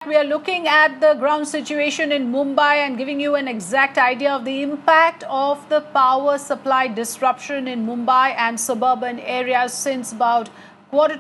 We are looking at the ground situation in Mumbai and giving you an exact idea of the impact of the power supply disruption in Mumbai and suburban areas since about quarter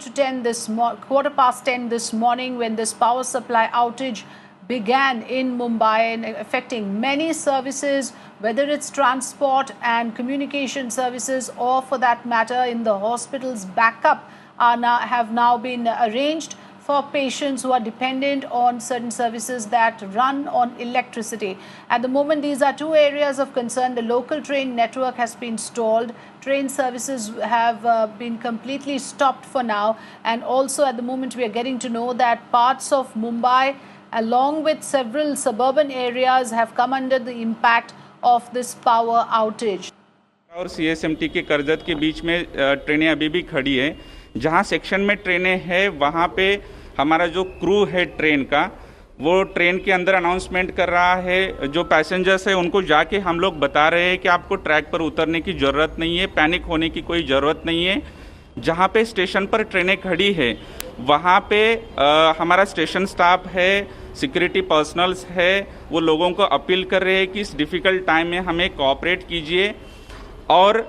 past 10 this morning, when this power supply outage began in Mumbai and affecting many services, whether it's transport and communication services, or for that matter in the hospitals. Backup have now been arranged for patients who are dependent on certain services that run on electricity. At the moment, these are two areas of concern. The local train network has been stalled. Train services have been completely stopped for now. And also at the moment, we are getting to know that parts of Mumbai, along with several suburban areas, have come under the impact of this power outage. और CSMT के कर्जत के बीच में ट्रेनें अभी भी खड़ी है। जहां सेक्शन में ट्रेनें हैं वहां पे हमारा जो क्रू है ट्रेन का, वो ट्रेन के अंदर अनाउंसमेंट कर रहा है। जो पैसेंजर्स है उनको जाके हम लोग बता रहे हैं कि आपको ट्रैक पर उतरने की ज़रूरत नहीं है, पैनिक होने की कोई ज़रूरत नहीं है। जहाँ पे स्टेशन पर ट्रेनें खड़ी है वहाँ पे हमारा स्टेशन स्टाफ है, सिक्योरिटी पर्सनल्स है, वो लोगों को अपील कर रहे हैं कि इस डिफ़िकल्ट टाइम में हमें कोऑपरेट कीजिए। और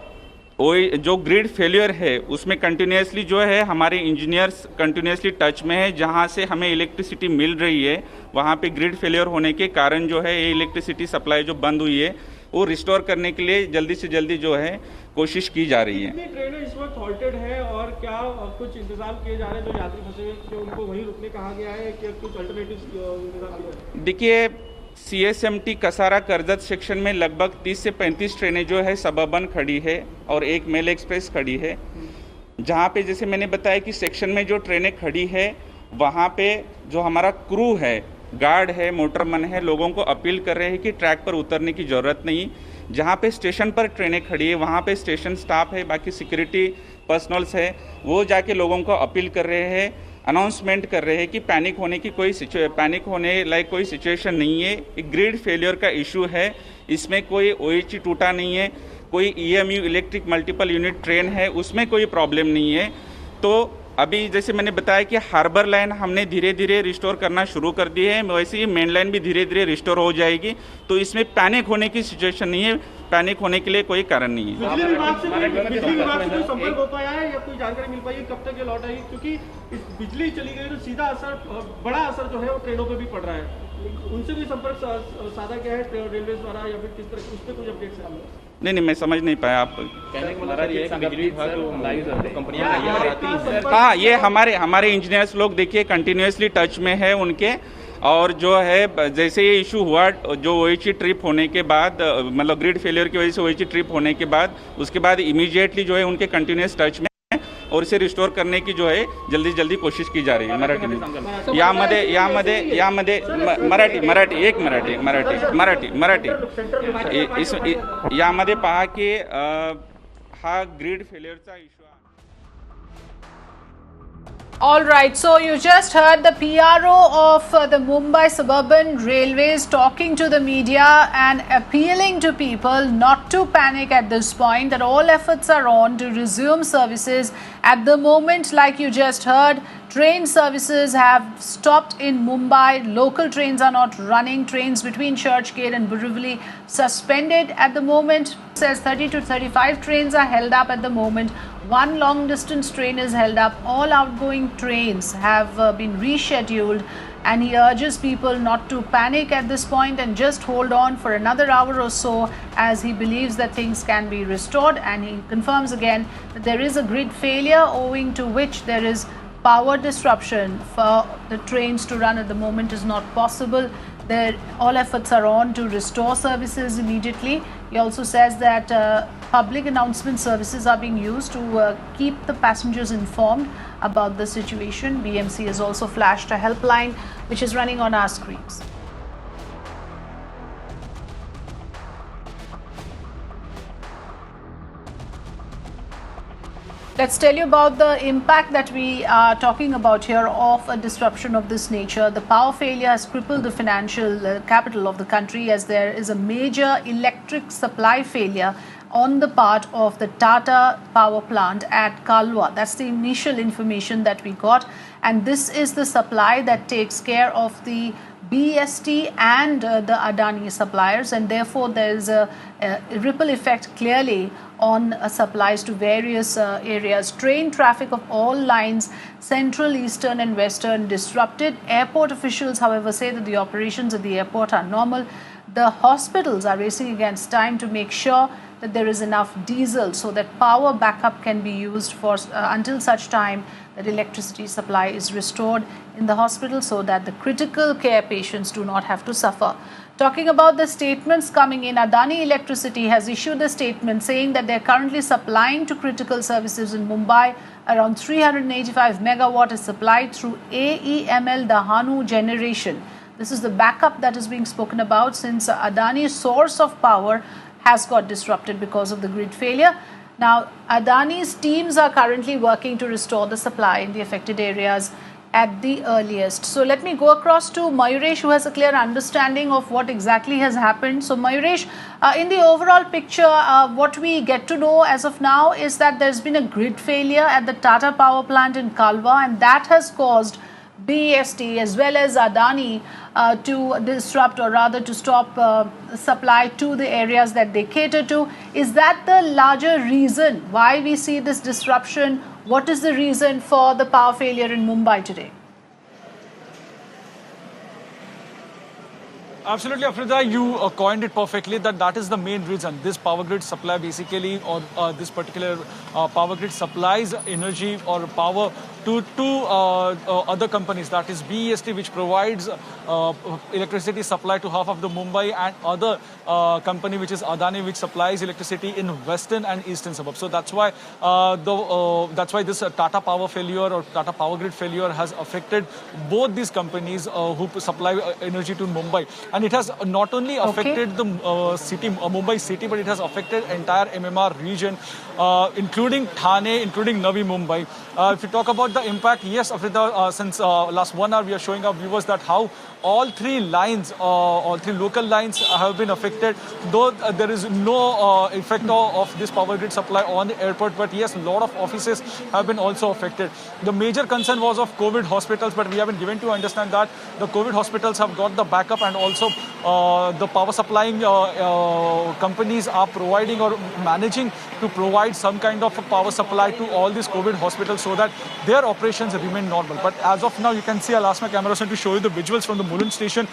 जो ग्रिड फेलियर है उसमें कंटिन्यूसली जो है हमारे इंजीनियर्स कंटिन्यूसली टच में है। जहां से हमें इलेक्ट्रिसिटी मिल रही है वहां पे ग्रिड फेलियर होने के कारण जो है ये इलेक्ट्रिसिटी सप्लाई जो बंद हुई है वो रिस्टोर करने के लिए जल्दी से जल्दी जो है कोशिश की जा रही है। कितनी ट्रेनें इस वक्त हॉल्टेड है और क्या कुछ इंतजाम किए जा रहे हैं जो यात्री फंसे हुए कि उनको वहीं रुकने कहा गया है कि कुछ अल्टरनेटिव इंतजाम किया है? देखिए, सीएसएमटी कसारा कर्जत सेक्शन में लगभग 30 से 35 ट्रेनें जो है सबअर्बन खड़ी है और एक मेल एक्सप्रेस खड़ी है। जहाँ पे जैसे मैंने बताया कि सेक्शन में जो ट्रेनें खड़ी है वहाँ पे जो हमारा क्रू है, गार्ड है, मोटरमैन है, लोगों को अपील कर रहे हैं कि ट्रैक पर उतरने की ज़रूरत नहीं। जहाँ पे स्टेशन पर ट्रेनें खड़ी है वहाँ पे स्टेशन स्टाफ है, बाकी सिक्योरिटी पर्सनल्स है, वो जाके लोगों को अपील कर रहे हैं, अनाउंसमेंट कर रहे हैं कि पैनिक होने लायक कोई सिचुएशन नहीं है। एक ग्रिड फेलियर का इशू है, इसमें कोई ओएचई टूटा नहीं है, कोई EMU electric multiple unit train है उसमें कोई प्रॉब्लम नहीं है। तो अभी जैसे मैंने बताया कि हार्बर लाइन हमने धीरे धीरे रिस्टोर करना शुरू कर दी है, वैसे ही मेन लाइन भी धीरे धीरे रिस्टोर हो जाएगी। तो इसमें पैनिक होने की सिचुएशन नहीं है, पैनिक होने के लिए कोई कारण नहीं है। बिजली विभाग से कोई संपर्क हो पाया है या कोई जानकारी मिल पाई है कब तक ये लौट आएगी? क्योंकि इस बिजली चली गई तो सीधा असर, बड़ा असर जो है वो ट्रेनों पे भी पड़ रहा है। उनसे भी संपर्क साधा क्या है रेलवे द्वारा या फिर किस तरह, उस पर कुछ अपडेट है? नहीं, मैं समझ नहीं पाया आप। हाँ, ये हमारे इंजीनियर्स लोग देखिए कंटिन्यूसली टच में है उनके। और जो है जैसे ये इशू हुआ, जो ओएचई ट्रिप होने के बाद, मतलब ग्रिड फेलियर की वजह से ओएचई ट्रिप होने के बाद, उसके बाद इमीडिएटली जो है उनके कंटिन्यूस टच में और इसे रिस्टोर करने की जो है जल्दी कोशिश की जा रही है। मराठी में यामध्ये पहा की हा ग्रिड फेलियरचा issue. All right, so you just heard the PRO of the Mumbai Suburban Railways talking to the media and appealing to people not to panic at this point, that all efforts are on to resume services. At the moment, like you just heard, train services have stopped in Mumbai. Local trains are not running. Trains between Churchgate and Borivali suspended at the moment. Says 30 to 35 trains are held up at the moment. One long distance train is held up. All outgoing trains have been rescheduled, and he urges people not to panic at this point and just hold on for another hour or so, as he believes that things can be restored. And he confirms again that there is a grid failure owing to which there is power disruption for the trains to run at the moment is not possible. All efforts are on to restore services immediately. He also says that public announcement services are being used to keep the passengers informed about the situation. BMC has also flashed a helpline which is running on our screens. Let's tell you about the impact that we are talking about here of a disruption of this nature. The power failure has crippled the financial capital of the country, as there is a major electric supply failure on the part of the Tata power plant at Kalwa. That's the initial information that we got. and this is the supply that takes care of the BEST and the Adani suppliers, and therefore there is a ripple effect clearly on supplies to various areas. Train traffic of all lines, central, eastern and western, disrupted. Airport officials, however, say that the operations at the airport are normal. The hospitals are racing against time to make sure that there is enough diesel so that power backup can be used for until such time that electricity supply is restored in the hospital, so that the critical care patients do not have to suffer. Talking about the statements coming in, Adani Electricity has issued a statement saying that they are currently supplying to critical services in Mumbai. Around 385 megawatt is supplied through AEML Dahanu generation. This is the backup that is being spoken about, since Adani's source of power has got disrupted because of the grid failure. Now, Adani's teams are currently working to restore the supply in the affected areas at the earliest. So let me go across to Mayuresh, who has a clear understanding of what exactly has happened. So Mayuresh, in the overall picture, what we get to know as of now is that there's been a grid failure at the Tata power plant in Kalwa, and that has caused BEST as well as Adani to disrupt, or rather to stop supply to the areas that they cater to. Is that the larger reason why we see this disruption? What is the reason for the power failure in Mumbai today? Absolutely, Afrida, you coined it perfectly, that is the main reason. This power grid supply basically, or this particular power grid supplies energy or power to other companies, that is BEST, which provides electricity supply to half of the Mumbai, and other company which is Adani, which supplies electricity in western and eastern suburbs. So that's why this Tata power failure or Tata power grid failure has affected both these companies who supply energy to Mumbai. And it has not only affected the Mumbai city, but it has affected entire MMR region, including Thane, including Navi Mumbai. If you talk about the impact, yes, Afrida, since last 1 hour we are showing our viewers that how all three lines, all three local lines have been affected, though there is no effect of this power grid supply on the airport. But yes, a lot of offices have been also affected. The major concern was of COVID hospitals, but we have been given to understand that the COVID hospitals have got the backup, and also the power supplying companies are providing or managing to provide some kind of a power supply to all these COVID hospitals so that their operations remain normal. But as of now, you can see, I'll ask my camera person to show you the visuals from the Mulund station.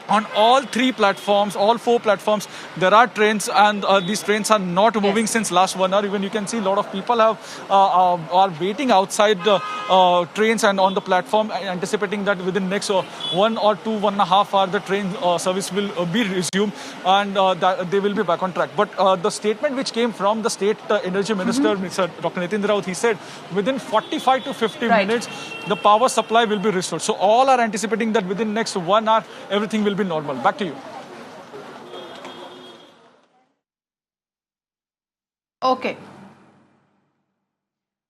On all three platforms, all four platforms, there are trains, and these trains are not moving since last 1 hour. Even you can see a lot of people are waiting outside the trains and on the platform, anticipating that within next 1 or 1.5 hours, the train service will be resumed, and that they will be back on track. But the statement which came from the state energy minister, Mr. Dr. Nitin Raut, he said within 45 to 50 minutes, the power supply will be restored. So all are anticipating that within next 1 hour, everything will be normal. Back to you. Okay.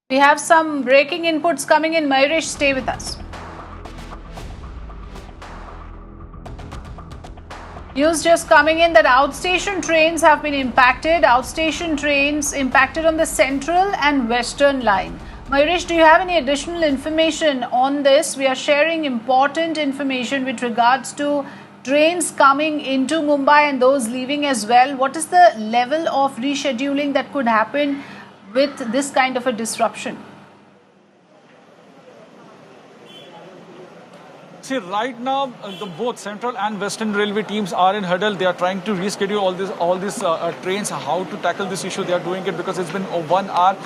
We have some breaking inputs coming in. Mayuresh, stay with us. News just coming in that outstation trains have been impacted. Outstation trains impacted on the central and western line. Mayuresh, do you have any additional information on this? We are sharing important information with regards to trains coming into Mumbai and those leaving as well. What is the level of rescheduling that could happen with this kind of a disruption? See, right now, the both Central and Western Railway teams are in hurdle. They are trying to reschedule all these trains. How to tackle this issue? They are doing it because it's been 1 hour.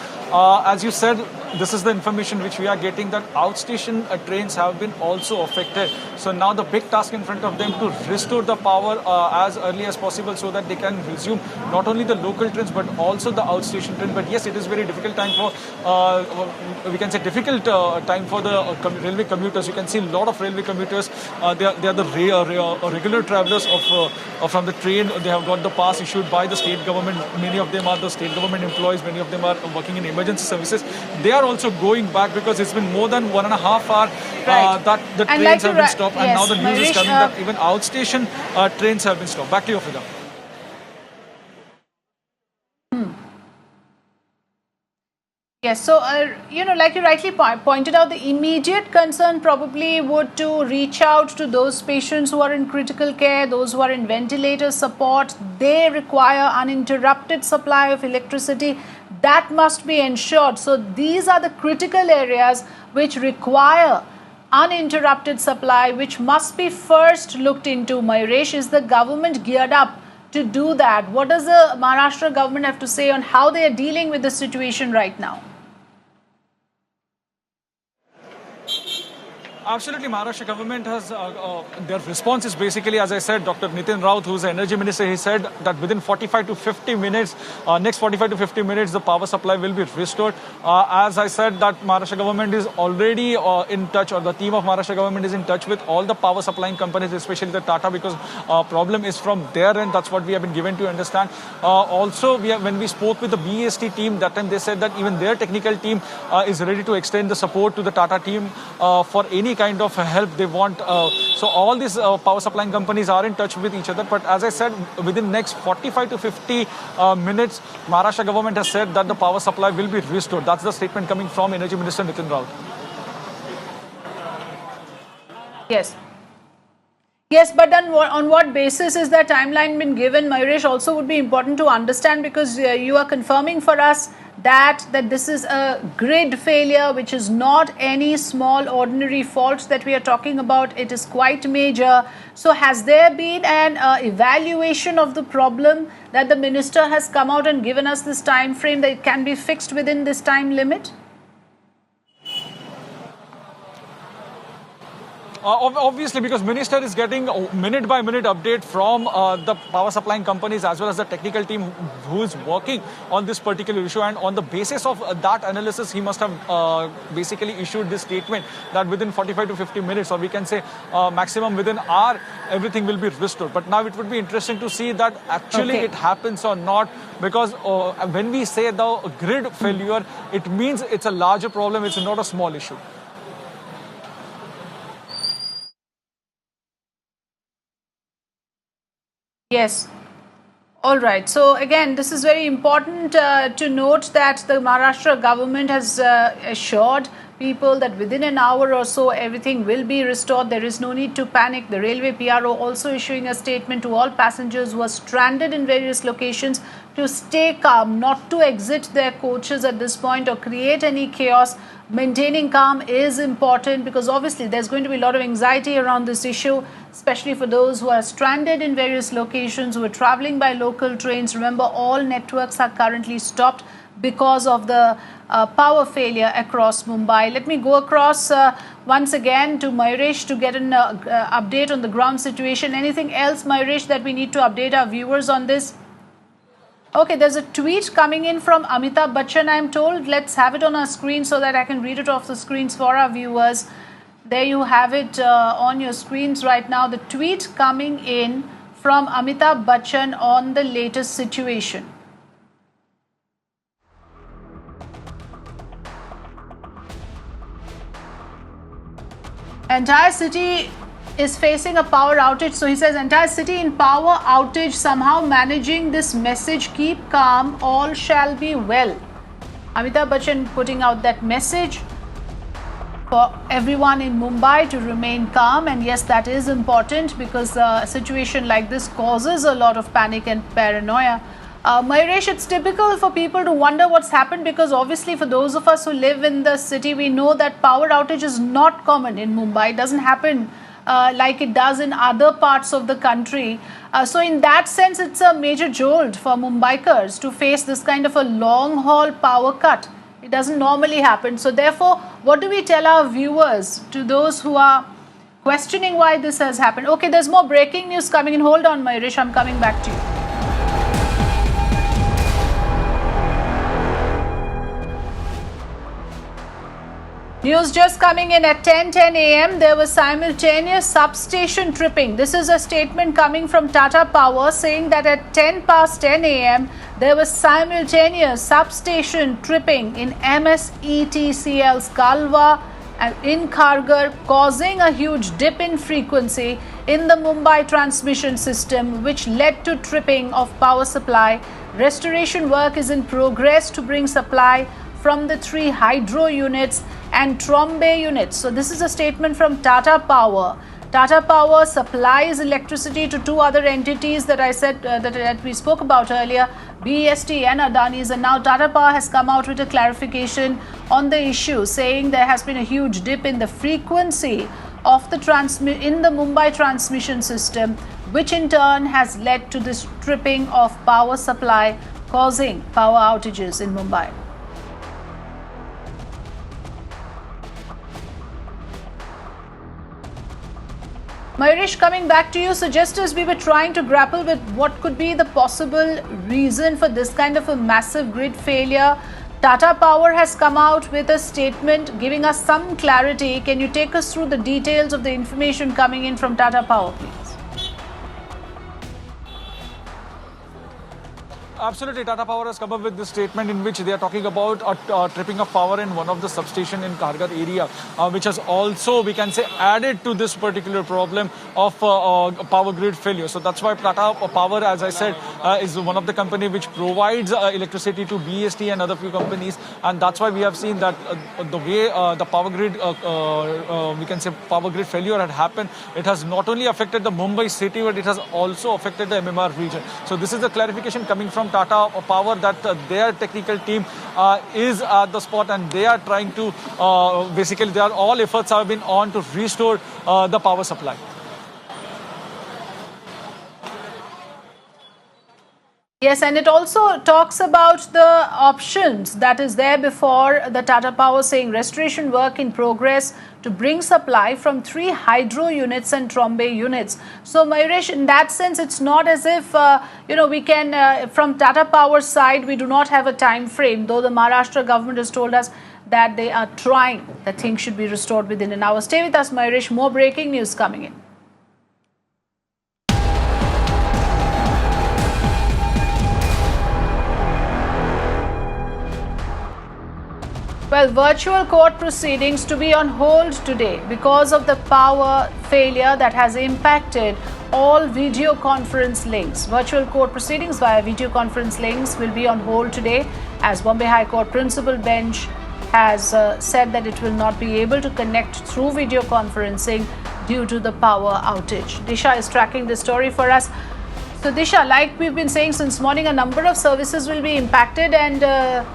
As you said, this is the information which we are getting, that outstation trains have been also affected. So now the big task in front of them to restore the power as early as possible so that they can resume not only the local trains but also the outstation train. But yes, it is very difficult time for, we can say difficult time for the railway commuters. You can see a lot of railway commuters, they are the regular travelers from the train. They have got the pass issued by the state government. Many of them are the state government employees. Many of them are working in emergency services. They are also going back because it's been more than 1.5 hours that the trains have been stopped. And now the news is coming that even outstation trains have been stopped. Back to you, Frida. Yes, so like you rightly pointed out, the immediate concern probably would to reach out to those patients who are in critical care, those who are in ventilator support. They require uninterrupted supply of electricity. That must be ensured. So these are the critical areas which require uninterrupted supply, which must be first looked into. Mayuresh, is the government geared up to do that? What does the Maharashtra government have to say on how they are dealing with the situation right now? Absolutely, Maharashtra government has, their response is basically, as I said, Dr. Nitin Raut, who's the energy minister, he said that within 45 to 50 minutes, next 45 to 50 minutes, the power supply will be restored. As I said, that Maharashtra government is already in touch, or the team of Maharashtra government is in touch with all the power supplying companies, especially the Tata, because problem is from their end. That's what we have been given to understand. Also, when we spoke with the BEST team, that time they said that even their technical team is ready to extend the support to the Tata team for any kind of help they want. So all these power supplying companies are in touch with each other. But as I said, within next 45 to 50 minutes, Maharashtra government has said that the power supply will be restored. That's the statement coming from Energy Minister Nitin Raut. Yes. Yes, but then on what basis is that timeline been given? Mayuresh, also would be important to understand, because you are confirming for us that this is a grid failure, which is not any small ordinary fault that we are talking about. It is quite major. So has there been an evaluation of the problem that the minister has come out and given us this time frame that it can be fixed within this time limit? Obviously, because minister is getting minute by minute update from the power supplying companies as well as the technical team who is working on this particular issue, and on the basis of that analysis, he must have basically issued this statement that within 45 to 50 minutes, or we can say maximum within an hour, everything will be restored. But now it would be interesting to see that actually it happens or not, because when we say the grid failure, it means it's a larger problem, it's not a small issue. Yes. All right. So again, this is very important to note that the Maharashtra government has assured people that within an hour or so, everything will be restored. There is no need to panic. The railway PRO also issuing a statement to all passengers who are stranded in various locations to stay calm, not to exit their coaches at this point or create any chaos. Maintaining calm is important, because obviously there's going to be a lot of anxiety around this issue, especially for those who are stranded in various locations, who are traveling by local trains. Remember, all networks are currently stopped because of the power failure across Mumbai. Let me go across once again to Mayuresh to get an update on the ground situation. Anything else, Mayuresh, that we need to update our viewers on this? Okay, there's a tweet coming in from Amitabh Bachchan, I'm told. Let's have it on our screen so that I can read it off the screens for our viewers. There you have it on your screens right now. The tweet coming in from Amitabh Bachchan on the latest situation. Entire city is facing a power outage. So he says, entire city in power outage, somehow managing this message, keep calm, all shall be well. Amitabh Bachchan putting out that message for everyone in Mumbai to remain calm. And yes, that is important, because a situation like this causes a lot of panic and paranoia. Mayuresh, it's typical for people to wonder what's happened, because obviously for those of us who live in the city, we know that power outage is not common in Mumbai. It doesn't happen like it does in other parts of the country. So in that sense, it's a major jolt for Mumbaikars to face this kind of a long haul power cut. It doesn't normally happen. So therefore, what do we tell our viewers, to those who are questioning why this has happened? Okay, there's more breaking news coming in. Hold on, Mayuresh, I'm coming back to you. News just coming in at 10:10 a.m. There was simultaneous substation tripping. This is a statement coming from Tata Power saying that at 10:10 a.m. there was simultaneous substation tripping in MSETCL's Kalwa and in Kharghar, causing a huge dip in frequency in the Mumbai transmission system, which led to tripping of power supply. Restoration work is in progress to bring supply from the 3 hydro units and Trombay units. So this is a statement from Tata Power. Tata Power supplies electricity to 2 other entities that I said that we spoke about earlier, BEST and Adani's, and now Tata Power has come out with a clarification on the issue, saying there has been a huge dip in the frequency of the in the Mumbai transmission system, which in turn has led to the stripping of power supply, causing power outages in Mumbai. Mayuresh, coming back to you, so just as we were trying to grapple with what could be the possible reason for this kind of a massive grid failure, Tata Power has come out with a statement giving us some clarity. Can you take us through the details of the information coming in from Tata Power, please? Absolutely, Tata Power has come up with this statement in which they are talking about tripping of power in one of the substation in Kharghar area, which has also, we can say, added to this particular problem of power grid failure. So that's why Tata Power, as I said, is one of the company which provides electricity to BEST and other few companies, and that's why we have seen that the way the power grid, we can say, power grid failure had happened, it has not only affected the Mumbai city, but it has also affected the MMR region. So this is a clarification coming from Tata Power that their technical team is at the spot, and they are trying to basically all efforts have been on to restore the power supply. Yes, and it also talks about the options that is there before the Tata Power, saying restoration work in progress to bring supply from 3 hydro units and Trombay units. So Mayuresh, in that sense, it's not as if, we can, from Tata Power side, we do not have a time frame, though the Maharashtra government has told us that they are trying that things should be restored within an hour. Stay with us, Mayuresh. More breaking news coming in. Well, virtual court proceedings to be on hold today because of the power failure that has impacted all video conference links. Virtual court proceedings via video conference links will be on hold today, as Bombay High Court principal bench has said that it will not be able to connect through video conferencing due to the power outage. Disha is tracking the story for us. So Disha, like we've been saying since morning, a number of services will be impacted, and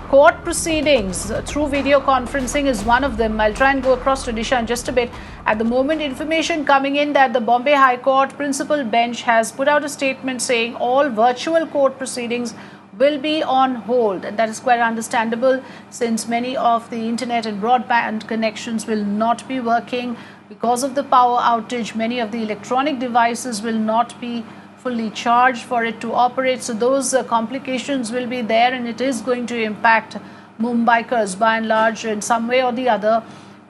court proceedings through video conferencing is one of them. I'll try and go across to Disha in just a bit. At the moment, information coming in that the Bombay High Court principal bench has put out a statement saying all virtual court proceedings will be on hold, and that is quite understandable since many of the internet and broadband connections will not be working because of the power outage. Many of the electronic devices will not be fully charged for it to operate. So those complications will be there, and it is going to impact Mumbaikars by and large in some way or the other.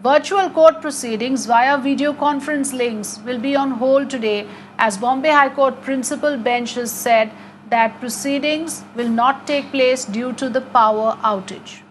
Virtual court proceedings via video conference links will be on hold today, as Bombay High Court principal bench has said that proceedings will not take place due to the power outage.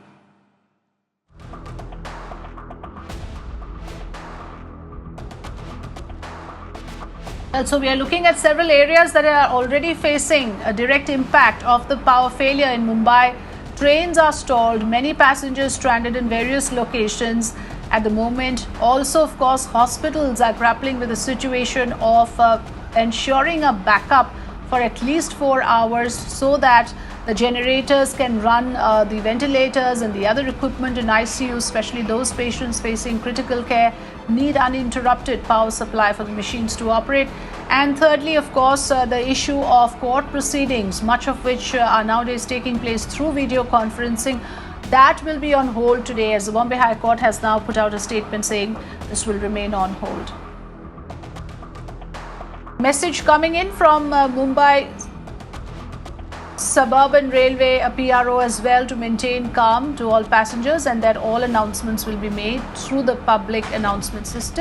So we are looking at several areas that are already facing a direct impact of the power failure in Mumbai. Trains are stalled, many passengers stranded in various locations at the moment. Also, of course, hospitals are grappling with the situation of ensuring a backup for at least 4 hours so that the generators can run the ventilators and the other equipment in ICU, especially those patients facing critical care, need uninterrupted power supply for the machines to operate. And thirdly, of course, the issue of court proceedings, much of which are nowadays taking place through video conferencing, that will be on hold today, as the Bombay High Court has now put out a statement saying this will remain on hold. Message coming in from Mumbai Suburban Railway, a PRO as well, to maintain calm to all passengers, and that all announcements will be made through the public announcement system.